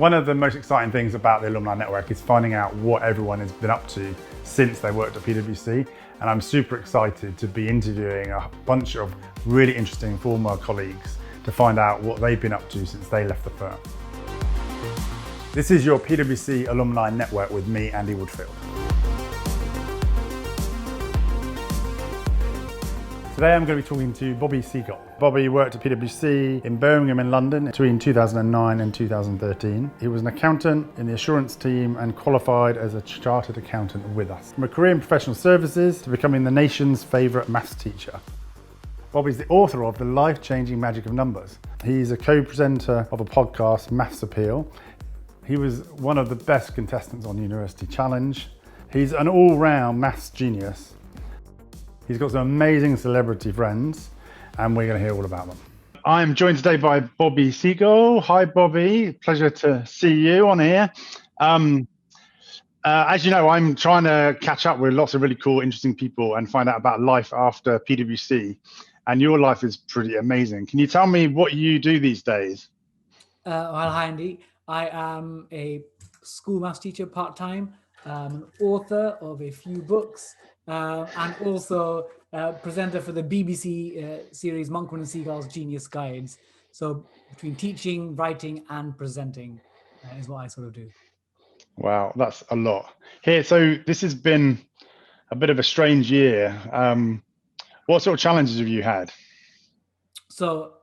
One of the most exciting things about the Alumni Network is finding out what everyone has been up to since they worked at PwC. And I'm super excited to be interviewing a bunch of really interesting former colleagues to find out what they've been up to since they left the firm. This is your PwC Alumni Network with me, Andy Woodfield. Today I'm going to be talking to Bobby Seagull. Bobby worked at PwC in Birmingham and London between 2009 and 2013. He was an accountant in the assurance team and qualified as a chartered accountant with us. From a career in professional services to becoming the nation's favourite maths teacher. Bobby's the author of The Life-Changing Magic of Numbers. He's a co-presenter of a podcast, Maths Appeal. He was one of the best contestants on University Challenge. He's an all-round maths genius. He's got some amazing celebrity friends, and we're going to hear all about them. I'm joined today by Bobby Seagull. Hi, Bobby. Pleasure to see you on here. As you know, I'm trying to catch up with lots of really cool, interesting people and find out about life after PwC. And your life is pretty amazing. Can you tell me what you do these days? Well, hi, Andy. I am a school maths teacher part-time, an author of a few books, and also presenter for the BBC series Monkman and Seagull's Genius Guides. So between teaching, writing, and presenting is what I sort of do. Wow, that's a lot. Here, so this has been a bit of a strange year. What sort of challenges have you had? So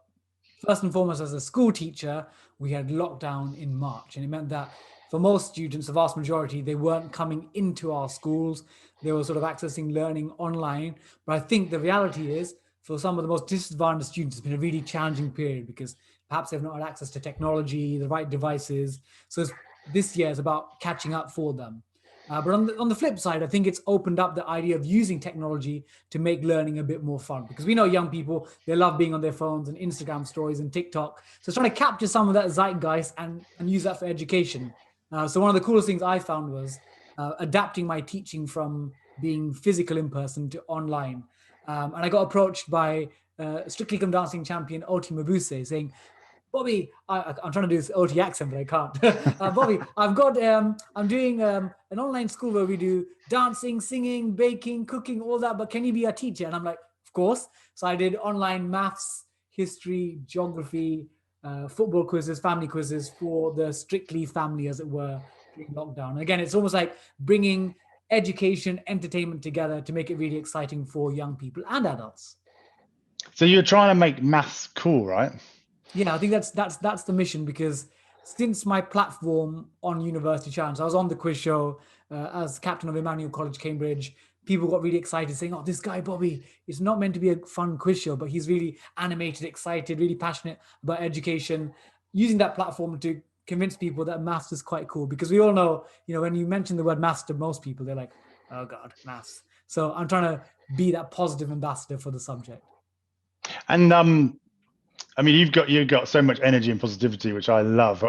first and foremost, as a school teacher, we had lockdown in March, and it meant that for most students, the vast majority, they weren't coming into our schools. They were sort of accessing learning online. But I think the reality is, for some of the most disadvantaged students, it's been a really challenging period because perhaps they've not had access to technology, the right devices. So this year is about catching up for them. But on the flip side, I think it's opened up the idea of using technology to make learning a bit more fun, because we know young people, they love being on their phones and Instagram stories and TikTok. So it's trying to capture some of that zeitgeist and use that for education. So one of the coolest things I found was adapting my teaching from being physical in person to online. And I got approached by Strictly Come Dancing champion Oti Mabuse saying, Bobby, I'm trying to do this OT accent, but I can't. Bobby, I'm doing an online school where we do dancing, singing, baking, cooking, all that, but can you be a teacher? And I'm like, of course. So I did online maths, history, geography, football quizzes, family quizzes for the Strictly family, as it were, during lockdown. And again, it's almost like bringing education, entertainment together to make it really exciting for young people and adults. So you're trying to make maths cool, right? Yeah, I think that's the mission, because since my platform on University Challenge, I was on the quiz show as captain of Emmanuel College, Cambridge. People got really excited saying, oh, this guy, Bobby, it's not meant to be a fun quiz show, but he's really animated, excited, really passionate about education, using that platform to convince people that maths is quite cool. Because we all know, when you mention the word maths to most people, they're like, oh God, maths. So I'm trying to be that positive ambassador for the subject. And I mean, you've got so much energy and positivity, which I love,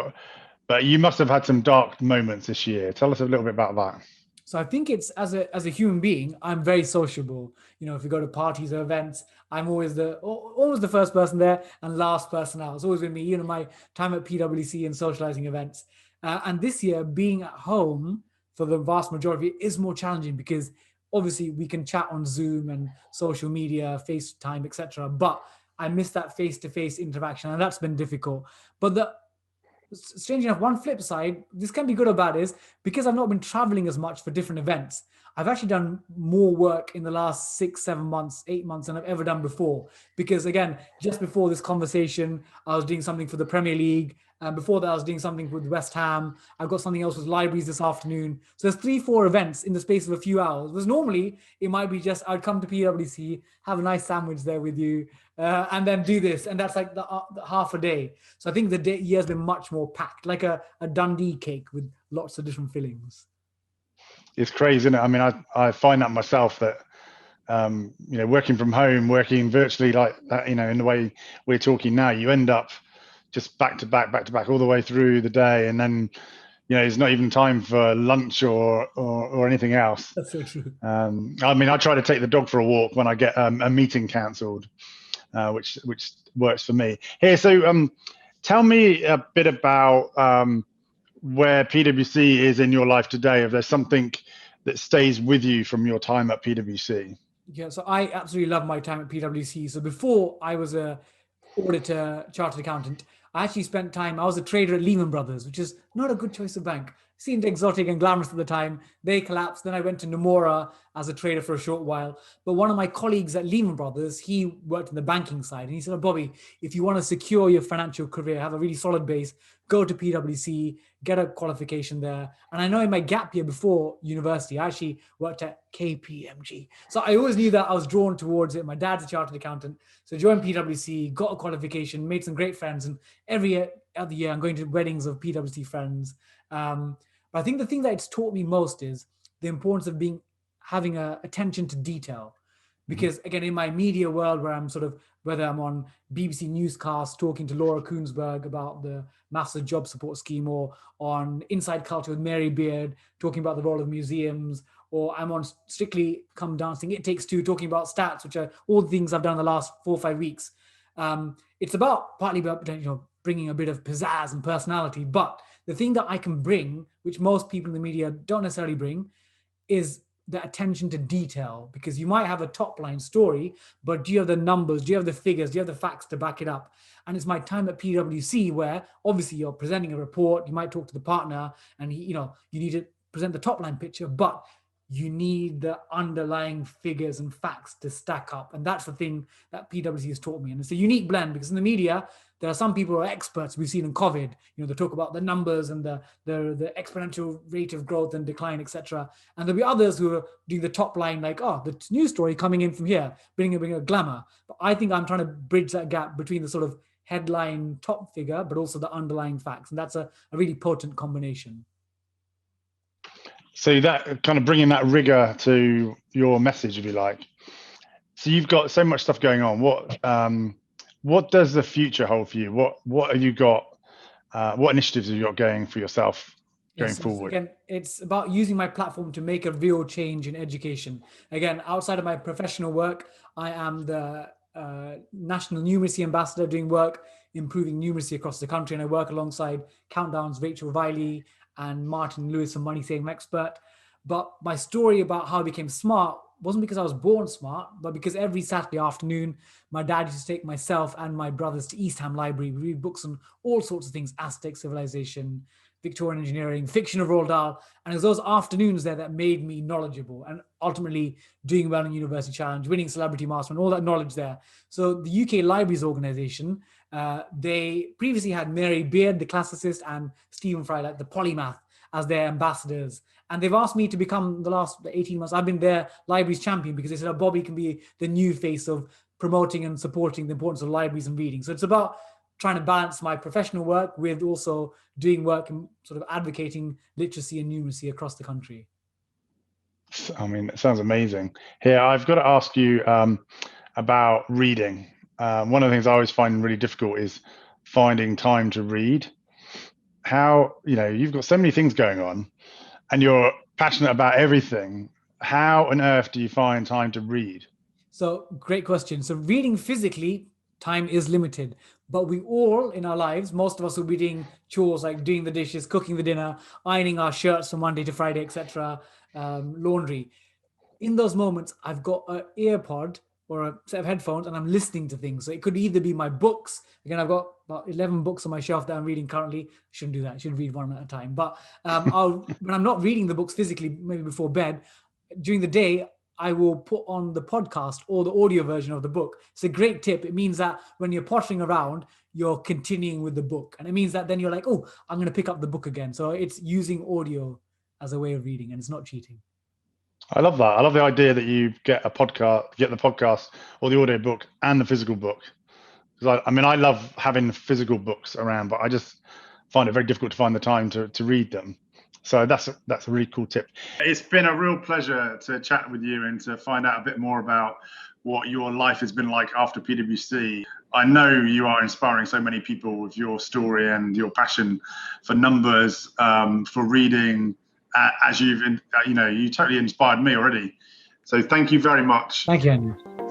but you must have had some dark moments this year. Tell us a little bit about that. So I think it's as a human being, I'm very sociable. If you go to parties or events, I'm always the first person there and last person out. It's always been me, my time at PwC and socializing events. And this year, being at home for the vast majority is more challenging, because obviously we can chat on Zoom and social media, FaceTime, etc. But I miss that face-to-face interaction, and that's been difficult. But strange enough, one flip side, this can be good or bad, is because I've not been traveling as much for different events, I've actually done more work in the last 6, 7 months, 8 months than I've ever done before. Because again, just before this conversation, I was doing something for the Premier League. And before that, I was doing something with West Ham. I've got something else with libraries this afternoon. So there's 3-4 events in the space of a few hours. Whereas normally it might be just, I'd come to PwC, have a nice sandwich there with you, and then do this. And that's like the half a day. So I think the year's been much more packed, like a Dundee cake with lots of different fillings. It's crazy, isn't it? I mean, I find that myself, that working from home, working virtually like that, in the way we're talking now, you end up just back to back all the way through the day, and then there's not even time for lunch or anything else. That's so true. I mean, I try to take the dog for a walk when I get a meeting cancelled, which works for me. Here, so tell me a bit about where PwC is in your life today, if there's something that stays with you from your time at PwC. Yeah, so I absolutely love my time at PwC. So before I was a auditor, chartered accountant, I actually spent time, I was a trader at Lehman Brothers, which is not a good choice of bank. Seemed exotic and glamorous at the time. They collapsed. Then I went to Nomura as a trader for a short while. But one of my colleagues at Lehman Brothers, he worked in the banking side. And he said, oh, Bobby, if you want to secure your financial career, have a really solid base, go to PwC, get a qualification there. And I know in my gap year before university, I actually worked at KPMG. So I always knew that I was drawn towards it. My dad's a chartered accountant. So I joined PwC, got a qualification, made some great friends. And every other year, I'm going to weddings of PwC friends. But I think the thing that it's taught me most is the importance of having a attention to detail. Because again, in my media world where I'm sort of, whether I'm on BBC Newscast talking to Laura Koonsberg about the massive job support scheme, or on Inside Culture with Mary Beard talking about the role of museums, or I'm on Strictly Come Dancing, It Takes Two, talking about stats, which are all the things I've done the last 4 or 5 weeks. It's partly about bringing a bit of pizzazz and personality, but the thing that I can bring, which most people in the media don't necessarily bring, is the attention to detail. Because you might have a top line story, but do you have the numbers? Do you have the figures? Do you have the facts to back it up? And it's my time at PwC where obviously you're presenting a report, you might talk to the partner and you need to present the top line picture, but you need the underlying figures and facts to stack up. And that's the thing that PwC has taught me. And it's a unique blend, because in the media, there are some people who are experts. We've seen in COVID, they talk about the numbers and the exponential rate of growth and decline, etc. And there'll be others who are doing the top line, like, oh, the news story coming in from here, bringing a glamour. But I think I'm trying to bridge that gap between the sort of headline top figure, but also the underlying facts. And that's a really potent combination. So that kind of bringing that rigor to your message, if you like. So you've got so much stuff going on. What does the future hold for you? What have you got? What initiatives have you got going for yourself going forward? Again, it's about using my platform to make a real change in education. Again, outside of my professional work, I am the National Numeracy Ambassador, doing work improving numeracy across the country, and I work alongside Countdown's Rachel Riley and Martin Lewis from Money Saving Expert. But my story about how I became smart wasn't because I was born smart, but because every Saturday afternoon, my dad used to take myself and my brothers to East Ham Library. We read books on all sorts of things: Aztec civilization, Victorian engineering, fiction of Roald Dahl. And it was those afternoons there that made me knowledgeable, and ultimately doing well in University Challenge, winning Celebrity Master, and all that knowledge there. So the UK Libraries Organization, they previously had Mary Beard, the classicist, and Stephen Fry, like the polymath, as their ambassadors. And they've asked me to become, the last 18 months, I've been their libraries champion, because they said, oh, Bobby can be the new face of promoting and supporting the importance of libraries and reading. So it's about trying to balance my professional work with also doing work and sort of advocating literacy and numeracy across the country. I mean, it sounds amazing. Here, I've got to ask you about reading. One of the things I always find really difficult is finding time to read. How, you've got so many things going on and you're passionate about everything. How on earth do you find time to read? So great question. So reading physically, time is limited, but we all in our lives, most of us will be doing chores like doing the dishes, cooking the dinner, ironing our shirts from Monday to Friday, etc., laundry. In those moments, I've got an earpod or a set of headphones and I'm listening to things. So it could either be my books. Again, I've got about 11 books on my shelf that I'm reading currently. Shouldn't do that. I should read one at a time. But when I'm not reading the books physically, maybe before bed, during the day, I will put on the podcast or the audio version of the book. It's a great tip. It means that when you're pottering around, you're continuing with the book. And it means that then you're like, oh, I'm going to pick up the book again. So it's using audio as a way of reading, and it's not cheating. I love that. I love the idea that you get the podcast or the audio book and the physical book. Because I love having physical books around, but I just find it very difficult to find the time to read them. So that's a really cool tip. It's been a real pleasure to chat with you and to find out a bit more about what your life has been like after PwC. I know you are inspiring so many people with your story and your passion for numbers, for reading. As you totally inspired me already. So thank you very much. Thank you, Andrew.